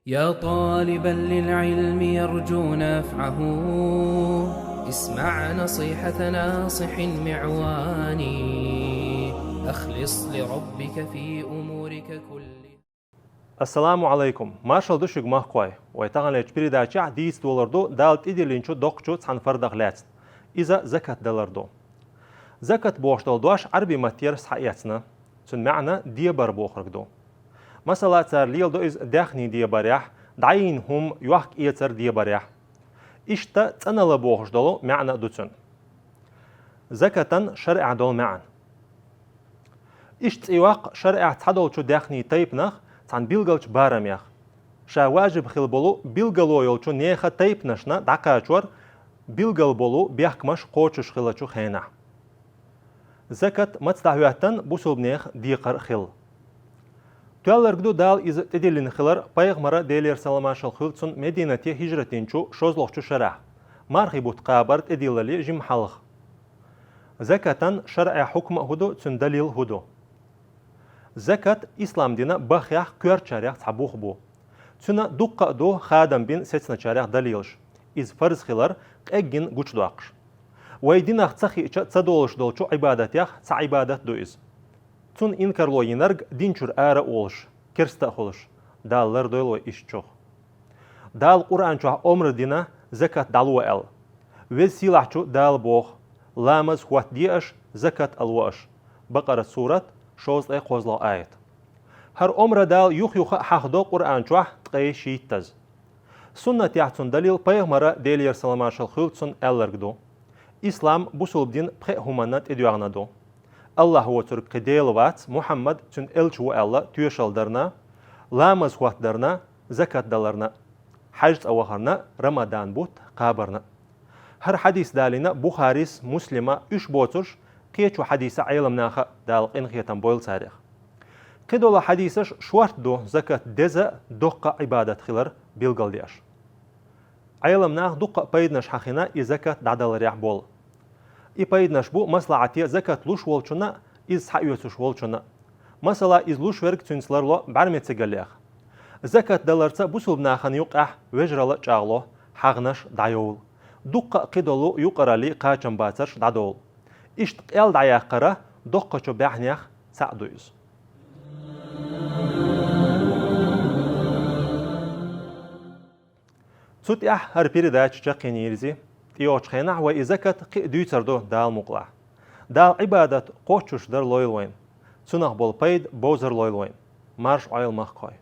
يا طالبا للعلم يرجو نفعه، اسمع نصيحة ناصح معواني، أخلص لربك في أمورك كلها. Assalamu alaikum. Marshal düşük mahkoy. Oytağanleç передача 10 dolardo dalt idilinçu dokçu sanfardaq läts. İza zakat dalardo. Zakat boşdaldoş arbi matyer sayatsna. Sun ma'na diyabar boxragdo. Masala tsar liyaldo iz dakhni diyabarah, dayin hum yuhk iyatsar diyabarah. İşta tsanala boxdalo ma'na dutsun. Zakatan şer'a dol ma'an. İşt iwaq şer'a tadolçu dakhni taypnaq عن بيلغلش بارميخ شا واجب خيل بولو بيلغلو يولچو نيخا تيب نشنا داكاچور بيلغل بولو بيحكمش قوچش خيلچو خينا زكات متستحواتن بوسوب نيخ ديقر خيل تولرگدو دال iz تدلين خيلر بايغمرا ديلير سلاماشل خيلچون مدينتي هجرتينچو شوزلوخچو شرع مارخي بوت قابرت اديللي جيم حلخ زكاتن شرع حكم هدو تن دليل هدو Zakat İslam dine baxyaq kör çaraq tabuq bu. Tuna duqqa do xadam bin setsna çaraq dalilş. İz farz xilar qeggin guçduaqş. Way dinaq tsaxi icha tsadolş dolçu ibadatiyaq tsa ibadat do iz. Tun inkarlo yinarg dinçur ara olş. Kirsta xolş. Dallar doylo iş çox. Dal Qur'an çox omr dina zakat dalu el. Ve silahçu dal box. Lamaz huat diaş zakat alwaş. Baqara surat شوز اي قوزلا آيت هر عمر دال يخ حخدو قرآن چوح تقي شيتز سنة يحسن دليل پیغمرا ديلير سلاماشل خلطسن اللرگدو إسلام بسول دين بخي همانات ادواغنا دو الله هو ترك قديل وات محمد تن الچو الله تيوشل درنا لامز وات درنا زكاة دلرنا حج اوخرنا رمضان بوت قابرنا هر حديث دالنا بخاريس مسلمة اش بوترش قيتشو حديث عيلم ناخا دال قنخيتن بويل تاريخ قدولا حديثش شوارت دو زكاة دزا دوقة عبادة خلر بيلغل ديش عيلم ناخ دوقة بايدنش حخينا زكاة دعدال ريح بول بايدنش بو مصلعتي زكاة لوش والچونا حقيوتش والچونا مثلا لوش ورق تنسلرلو بعرمت سيغليخ زكاة دالرتا بوسول بناخن يقع وجرلا چاغلو حغنش دايول دوقة قدولو يقرالي قاچن باترش دادول İşt el dayaqara doqqaço ba'hniyaq sa'duyuz. Sut'ah har передача чaqinirzi тиочхена ва изакат qiduytsardo dal muqla. Dal ibadat qochush dar loyilwayn. Sunaq bol payd bozar loyilwayn. Marsh oil maqqoy.